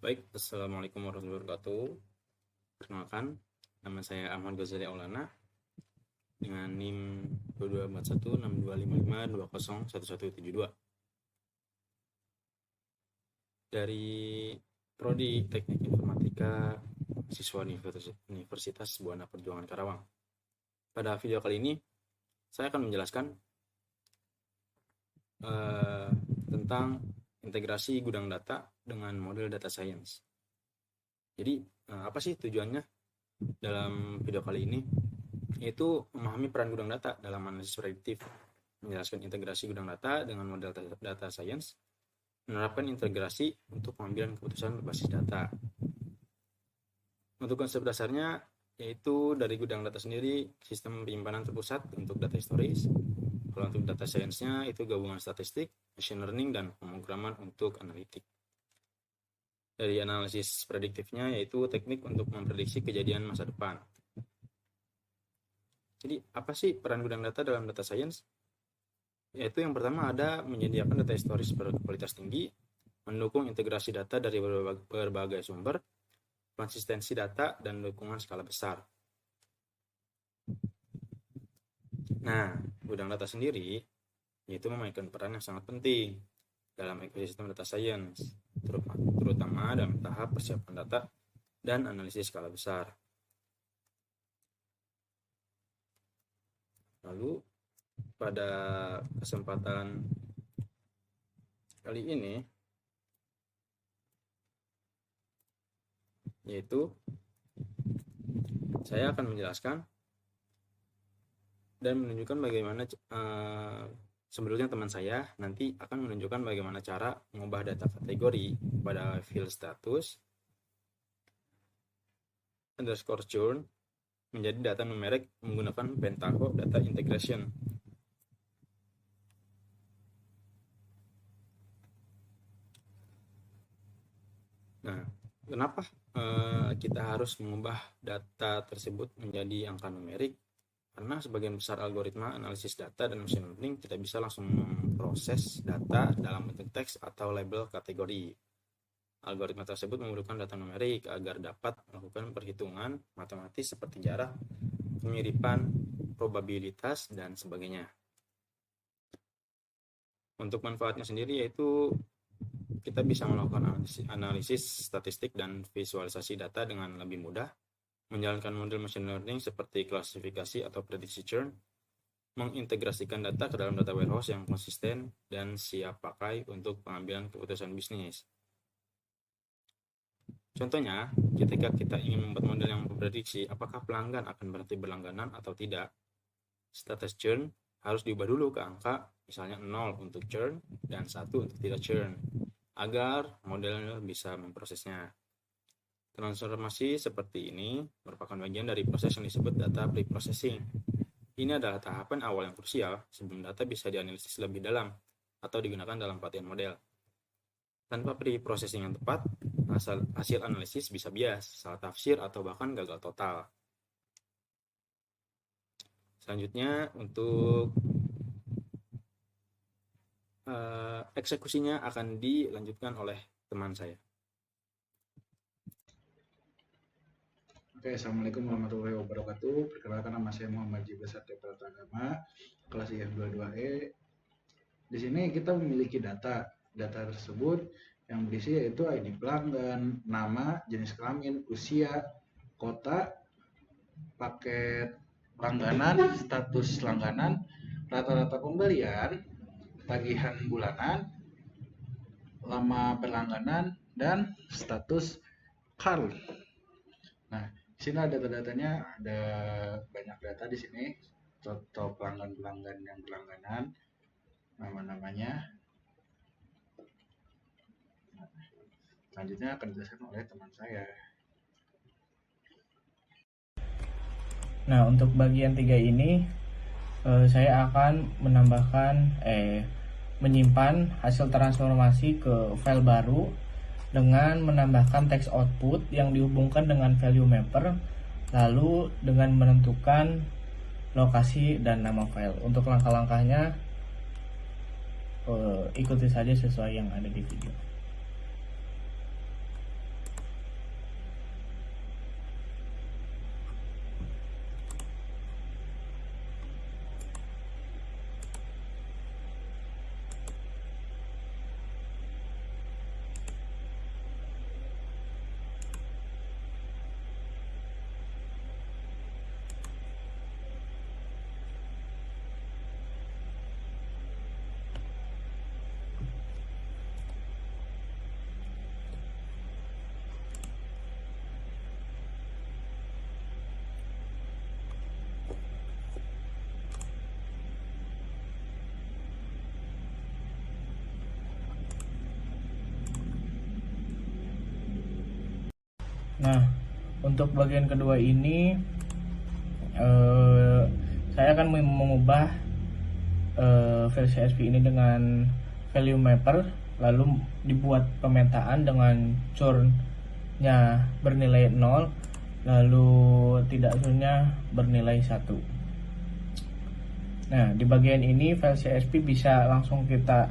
Baik, Assalamualaikum warahmatullahi wabarakatuh. Perkenalkan, nama saya Ahmad Ghazali Aulana dengan NIM 22416255201172 dari Prodi Teknik Informatika siswa Universitas Buana Perjuangan Karawang. Pada video kali ini, saya akan menjelaskan tentang integrasi gudang data dengan model data science. Jadi, apa sih tujuannya dalam video kali ini? Yaitu memahami peran gudang data dalam analisis prediktif, menjelaskan integrasi gudang data dengan model data science, menerapkan integrasi untuk pengambilan keputusan berbasis data. Untuk konsep dasarnya, yaitu dari gudang data sendiri, sistem penyimpanan terpusat untuk data storage. Kalau untuk data science-nya, itu gabungan statistik, machine learning, dan pemrograman untuk analitik. Dari analisis prediktifnya, yaitu teknik untuk memprediksi kejadian masa depan. Jadi, apa sih peran gudang data dalam data science? Yaitu yang pertama ada menyediakan data storage berkualitas tinggi, mendukung integrasi data dari berbagai sumber, konsistensi data, dan dukungan skala besar. Nah, gudang data sendiri yaitu memainkan peran yang sangat penting dalam ekosistem data science, terutama dalam tahap persiapan data dan analisis skala besar. Lalu, pada kesempatan kali ini, yaitu saya akan menjelaskan dan menunjukkan bagaimana sebelumnya teman saya nanti akan menunjukkan bagaimana cara mengubah data kategori pada field status underscore churn menjadi data numerik menggunakan Pentaho Data Integration. Nah, kenapa kita harus mengubah data tersebut menjadi angka numerik? Karena sebagian besar algoritma analisis data dan machine learning tidak bisa langsung memproses data dalam bentuk teks atau label kategori. Algoritma tersebut memerlukan data numerik agar dapat melakukan perhitungan matematis seperti jarak, kemiripan, probabilitas, dan sebagainya. Untuk manfaatnya sendiri yaitu kita bisa melakukan analisis statistik dan visualisasi data dengan lebih mudah, menjalankan model machine learning seperti klasifikasi atau prediksi churn, mengintegrasikan data ke dalam data warehouse yang konsisten dan siap pakai untuk pengambilan keputusan bisnis. Contohnya, ketika kita ingin membuat model yang memprediksi apakah pelanggan akan berhenti berlangganan atau tidak, status churn harus diubah dulu ke angka misalnya 0 untuk churn dan 1 untuk tidak churn, agar modelnya bisa memprosesnya. Transformasi seperti ini merupakan bagian dari proses yang disebut data pre-processing. Ini adalah tahapan awal yang krusial sebelum data bisa dianalisis lebih dalam atau digunakan dalam pelatihan model. Tanpa pre-processing yang tepat, hasil analisis bisa bias, salah tafsir, atau bahkan gagal total. Selanjutnya, untuk eksekusinya akan dilanjutkan oleh teman saya. Oke, Assalamualaikum warahmatullahi wabarakatuh. Perkenalkan, nama saya Muhammad Jibril Satya Pratagama, kelas IF22E. Di sini kita memiliki data tersebut yang berisi yaitu ID pelanggan, nama, jenis kelamin, usia, kota, paket langganan, status langganan, rata-rata pembelian, tagihan bulanan, lama berlangganan, dan status card. Nah, di sini ada data-datanya, ada banyak data di sini. Total pelanggan yang berlangganan, nama-namanya. Selanjutnya akan dijelaskan oleh teman saya. Nah, untuk bagian 3 ini saya akan menyimpan hasil transformasi ke file baru dengan menambahkan text output yang dihubungkan dengan value mapper, lalu dengan menentukan lokasi dan nama file. Untuk langkah-langkahnya ikuti saja sesuai yang ada di video. Nah, untuk bagian kedua ini saya akan mengubah file CSV ini dengan value mapper, lalu dibuat pemetaan dengan churn-nya bernilai 0, lalu tidak churn-nya bernilai 1. Nah, di bagian ini file CSV bisa langsung kita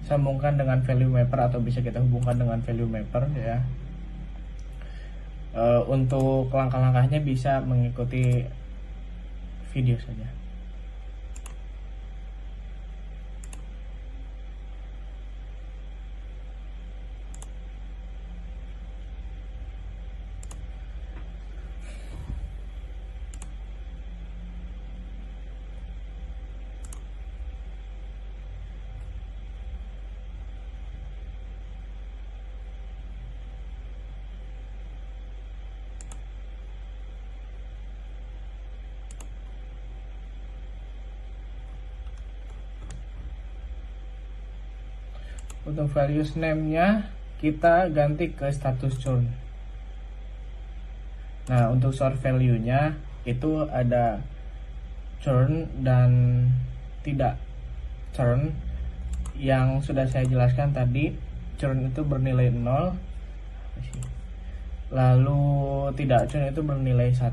sambungkan dengan value mapper atau bisa kita hubungkan dengan value mapper ya. Untuk langkah-langkahnya bisa mengikuti video saja. Untuk values name-nya kita ganti ke status churn. Nah, untuk source value-nya itu ada churn dan tidak churn. Yang sudah saya jelaskan tadi, churn itu bernilai 0, lalu tidak churn itu bernilai 1.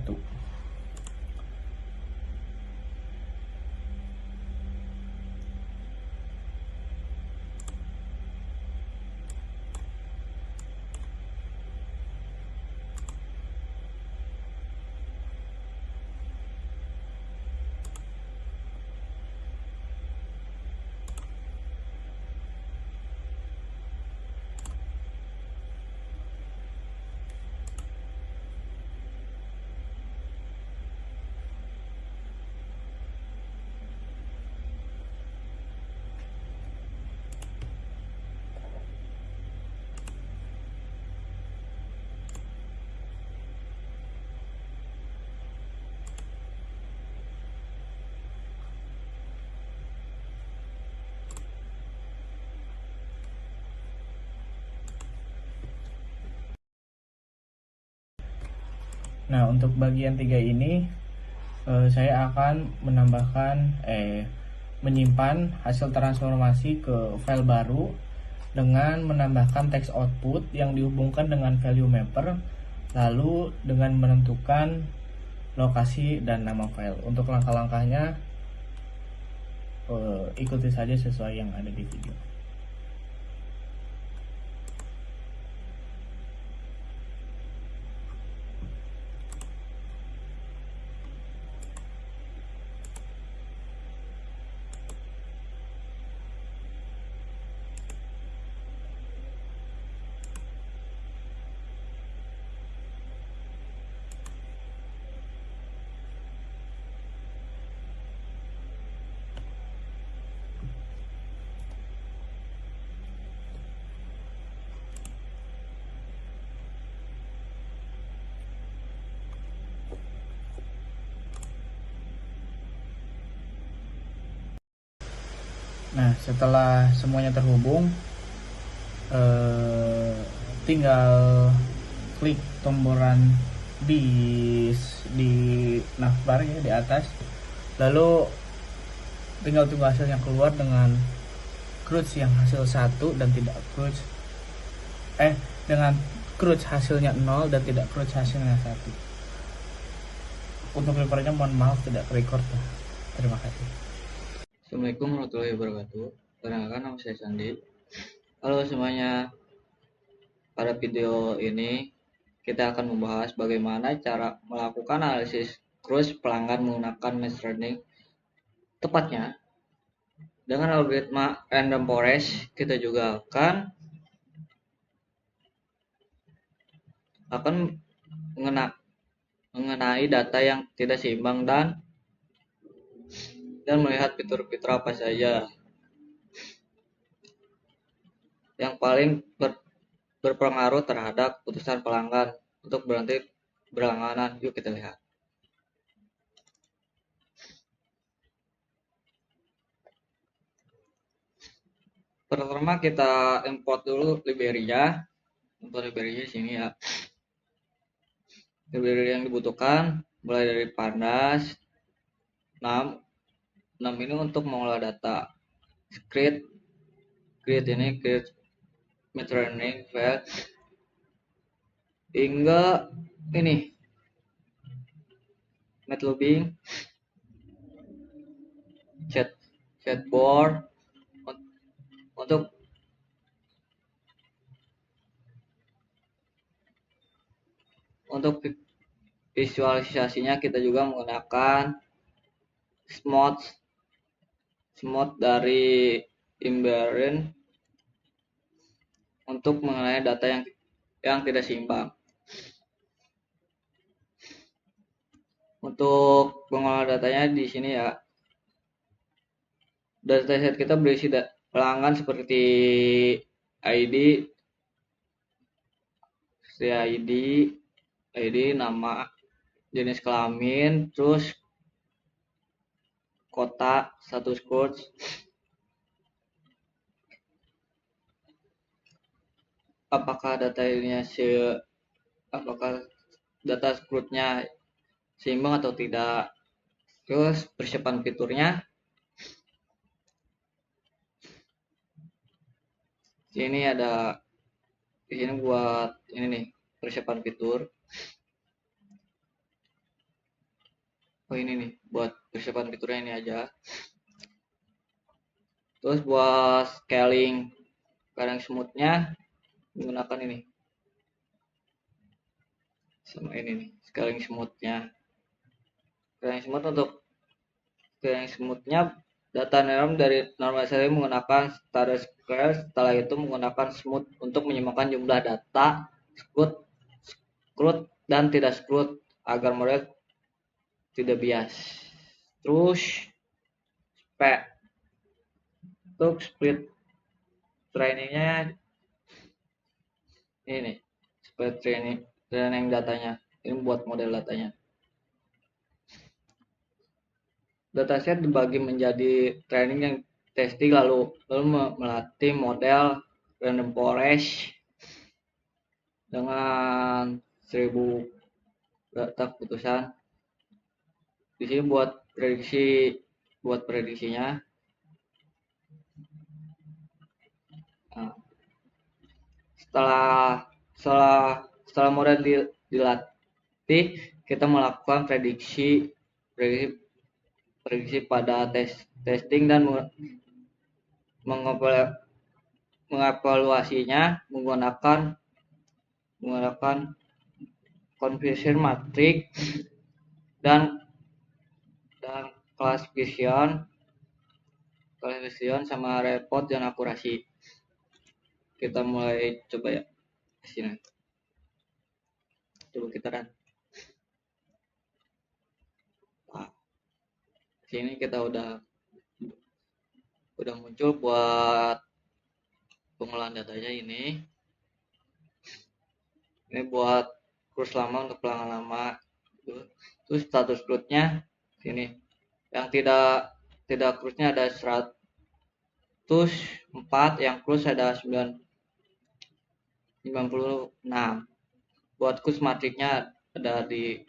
Nah, untuk bagian 3 ini saya akan menyimpan hasil transformasi ke file baru dengan menambahkan text output yang dihubungkan dengan value mapper, lalu dengan menentukan lokasi dan nama file. Untuk langkah-langkahnya ikuti saja sesuai yang ada di video. Nah, setelah semuanya terhubung, tinggal klik tombolan di navbar ya di atas, lalu tinggal tunggu hasilnya keluar dengan cruise yang hasil 1 dan tidak cruise dengan cruise hasilnya 0 dan tidak cruise hasilnya 1. Untuk recordernya mohon maaf tidak record ya. Terima kasih. Assalamualaikum warahmatullahi wabarakatuh. Perkenalkan, nama saya Sandi. Halo semuanya. Pada video ini kita akan membahas bagaimana cara melakukan analisis cruise pelanggan menggunakan machine learning. Tepatnya dengan algoritma random forest, kita juga akan mengenai data yang tidak seimbang dan melihat fitur-fitur apa saja yang paling berpengaruh terhadap putusan pelanggan untuk berhenti berlangganan. Yuk kita lihat. Pertama kita import dulu library-nya. Untuk library di sini ya. Library yang dibutuhkan mulai dari Pandas 6 ini untuk mengolah data. Create machine learning file hingga ini Matplotlib chatbot untuk visualisasinya kita juga menggunakan smooth dari Imberen untuk mengenai data yang tidak seimbang. Untuk mengolah datanya di sini ya, dataset kita berisi pelanggan seperti ID, nama, jenis kelamin, terus kota, status code, apakah data skrutnya seimbang atau tidak, terus persiapan fiturnya. Di sini buat ini nih, persiapan fitur. Ini nih buat persiapan fiturnya ini aja. Terus buat scaling smoothnya menggunakan ini sama ini nih, scaling smoothnya. Untuk scaling smoothnya data dari normalisasi menggunakan standard square, setelah itu menggunakan smooth untuk menyeimbangkan jumlah data screwed dan tidak screwed agar model tidak bias. Terus untuk split trainingnya ini, split training datanya ini buat model datanya. Dataset dibagi menjadi training yang testing, lalu melatih model random forest dengan 1000 data keputusan. Di sini buat prediksinya. Nah, setelah model dilatih, kita melakukan prediksi pada testing dan mengevaluasinya menggunakan conversion matrix dan classification sama report dan akurasi. Kita mulai coba ya sini. Coba kita run. Sini kita udah muncul buat pengolahan datanya ini. Ini buat kurs lama untuk pelanggan lama. Terus status crude-nya sini. Yang tidak crude-nya ada 104, yang crude ada 96. Buat kurs matriknya ada di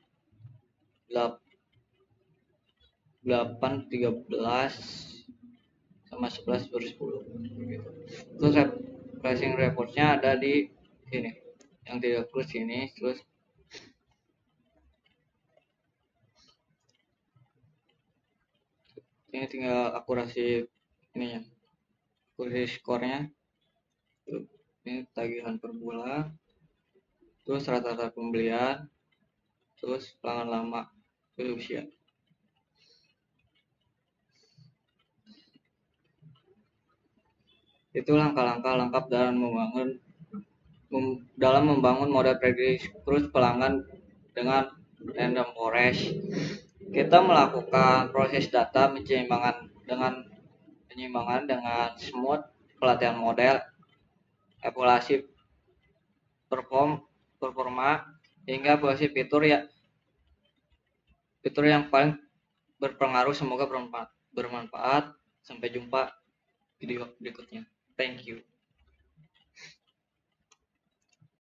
8, 13 sama 11 per 10 gitu. Terus pricing reportnya ada di sini, yang tidak close ini. Terus ini tinggal akurasi ini ya, akurasi skornya. Ini tagihan per bulan, terus rata-rata pembelian, terus pelanggan lama, terus usia. Itu langkah-langkah lengkap dalam membangun model prediksi terus pelanggan dengan random forest. Kita melakukan proses data penyimbangan dengan smooth, pelatihan model, evaluasi performa hingga evaluasi fitur yang paling berpengaruh. Semoga bermanfaat. Sampai jumpa video berikutnya. Thank you.